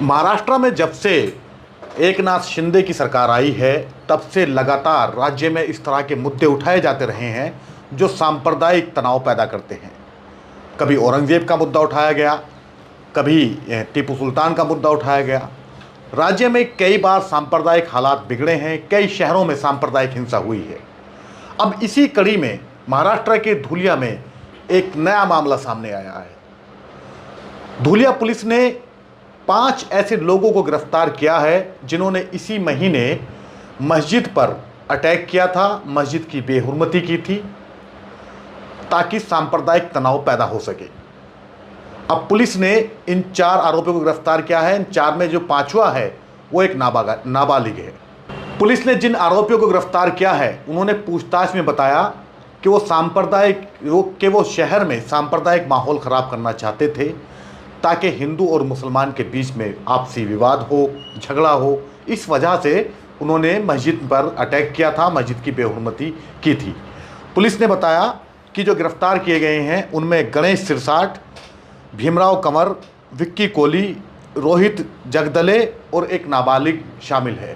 महाराष्ट्र में जब से एकनाथ शिंदे की सरकार आई है तब से लगातार राज्य में इस तरह के मुद्दे उठाए जाते रहे हैं जो सांप्रदायिक तनाव पैदा करते हैं। कभी औरंगजेब का मुद्दा उठाया गया, कभी टीपू सुल्तान का मुद्दा उठाया गया। राज्य में कई बार सांप्रदायिक हालात बिगड़े हैं, कई शहरों में सांप्रदायिक हिंसा हुई है। अब इसी कड़ी में महाराष्ट्र के धुलिया में एक नया मामला सामने आया है। धुलिया पुलिस ने 5 ऐसे लोगों को गिरफ्तार किया है जिन्होंने इसी महीने मस्जिद पर अटैक किया था, मस्जिद की बेहुरमती की थी ताकि सांप्रदायिक तनाव पैदा हो सके। अब पुलिस ने इन 4 आरोपियों को गिरफ्तार किया है। इन 4 में जो 5वां है वो एक नाबालिग है। पुलिस ने जिन आरोपियों को गिरफ्तार किया है उन्होंने पूछताछ में बताया कि वो शहर में सांप्रदायिक माहौल ख़राब करना चाहते थे ताकि हिंदू और मुसलमान के बीच में आपसी विवाद हो, झगड़ा हो। इस वजह से उन्होंने मस्जिद पर अटैक किया था, मस्जिद की बेहुरमती की थी। पुलिस ने बताया कि जो गिरफ्तार किए गए हैं उनमें गणेश सिरसाट, भीमराव कंवर, विक्की कोहली, रोहित जगदले और एक नाबालिग शामिल है।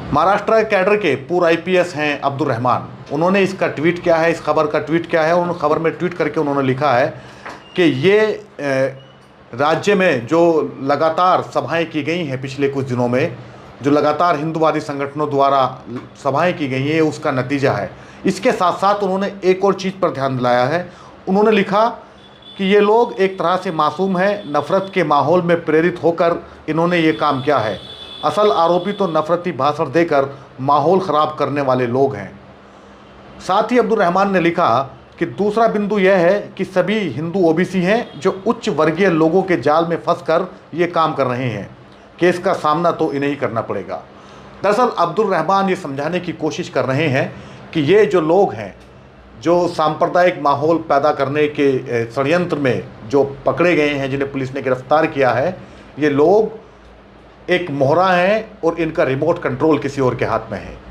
महाराष्ट्र कैडर के पूर्व IPS हैं अब्दुल रहमान। उन्होंने इसका ट्वीट किया है, इस खबर का ट्वीट किया है। उन्होंने खबर में ट्वीट करके उन्होंने लिखा है कि ये राज्य में जो लगातार सभाएं की गई हैं पिछले कुछ दिनों में, जो लगातार हिंदूवादी संगठनों द्वारा सभाएं की गई हैं, उसका नतीजा है। इसके साथ साथ उन्होंने एक और चीज़ पर ध्यान दिलाया है। उन्होंने लिखा कि ये लोग एक तरह से मासूम हैं, नफ़रत के माहौल में प्रेरित होकर इन्होंने ये काम किया है। असल आरोपी तो नफ़रती भाषण देकर माहौल ख़राब करने वाले लोग हैं। साथ ही अब्दुल रहमान ने लिखा कि दूसरा बिंदु यह है कि सभी हिंदू OBC हैं जो उच्च वर्गीय लोगों के जाल में फंसकर ये काम कर रहे हैं। केस का सामना तो इन्हें ही करना पड़ेगा। दरअसल अब्दुल रहमान ये समझाने की कोशिश कर रहे हैं कि ये जो लोग हैं जो सांप्रदायिक माहौल पैदा करने के षड्यंत्र में जो पकड़े गए हैं, जिन्हें पुलिस ने गिरफ्तार किया है, ये लोग एक मोहरा हैं और इनका रिमोट कंट्रोल किसी और के हाथ में है।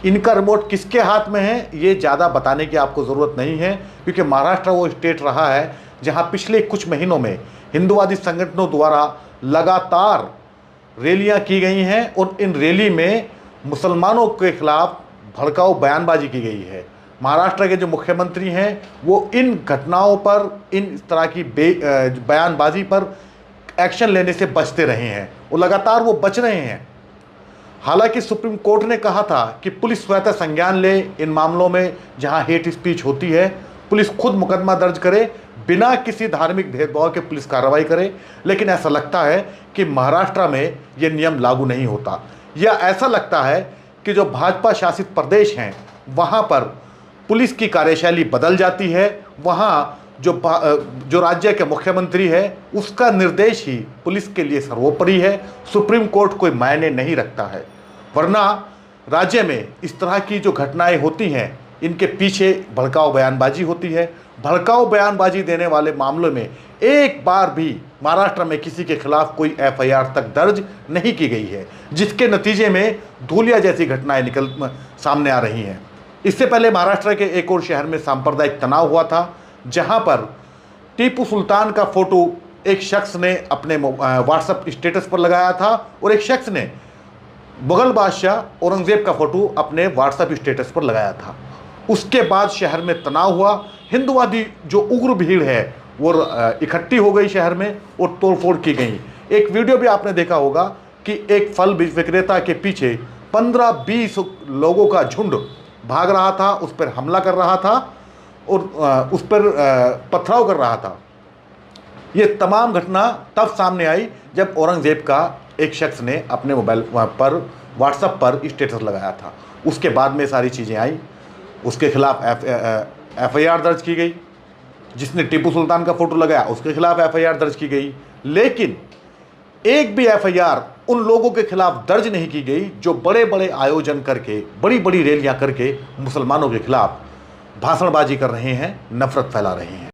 इनका रिमोट किसके हाथ में है ये ज़्यादा बताने की आपको ज़रूरत नहीं है, क्योंकि महाराष्ट्र वो स्टेट रहा है जहां पिछले कुछ महीनों में हिंदूवादी संगठनों द्वारा लगातार रैलियां की गई हैं और इन रैली में मुसलमानों के खिलाफ भड़काऊ बयानबाजी की गई है। महाराष्ट्र के जो मुख्यमंत्री हैं वो इन घटनाओं पर, इन तरह की बयानबाजी पर एक्शन लेने से बचते रहे हैं और लगातार वो बच रहे हैं। हालांकि सुप्रीम कोर्ट ने कहा था कि पुलिस स्वतः संज्ञान ले इन मामलों में जहां हेट स्पीच होती है, पुलिस खुद मुकदमा दर्ज करे, बिना किसी धार्मिक भेदभाव के पुलिस कार्रवाई करे। लेकिन ऐसा लगता है कि महाराष्ट्र में ये नियम लागू नहीं होता, या ऐसा लगता है कि जो भाजपा शासित प्रदेश हैं वहाँ पर पुलिस की कार्यशैली बदल जाती है। वहाँ जो राज्य के मुख्यमंत्री है उसका निर्देश ही पुलिस के लिए सर्वोपरि है। सुप्रीम कोर्ट कोई मायने नहीं रखता है। वरना राज्य में इस तरह की जो घटनाएं होती हैं इनके पीछे भड़काऊ बयानबाजी होती है। भड़काऊ बयानबाजी देने वाले मामलों में एक बार भी महाराष्ट्र में किसी के खिलाफ कोई FIR तक दर्ज नहीं की गई है, जिसके नतीजे में धुलिया जैसी घटनाएं सामने आ रही हैं। इससे पहले महाराष्ट्र के एक और शहर में सांप्रदायिक तनाव हुआ था, जहां पर टीपू सुल्तान का फोटो एक शख्स ने अपने WhatsApp स्टेटस पर लगाया था और एक शख्स ने मुगल बादशाह औरंगजेब का फोटो अपने WhatsApp स्टेटस पर लगाया था। उसके बाद शहर में तनाव हुआ। हिंदूवादी जो उग्र भीड़ है वो इकट्ठी हो गई शहर में और तोड़फोड़ की गई। एक वीडियो भी आपने देखा होगा कि एक फल विक्रेता के पीछे 15-20 लोगों का झुंड भाग रहा था, उस पर हमला कर रहा था और उस पर पथराव कर रहा था। ये तमाम घटना तब सामने आई जब औरंगजेब का एक शख्स ने अपने मोबाइल पर WhatsApp पर स्टेटस लगाया था। उसके बाद में सारी चीज़ें आई, उसके खिलाफ FIR दर्ज की गई। जिसने टीपू सुल्तान का फोटो लगाया उसके खिलाफ FIR दर्ज की गई। लेकिन एक भी FIR उन लोगों के खिलाफ दर्ज नहीं की गई जो बड़े बड़े आयोजन करके, बड़ी बड़ी रैलियां करके मुसलमानों के खिलाफ भाषणबाजी कर रहे हैं, नफरत फैला रहे हैं।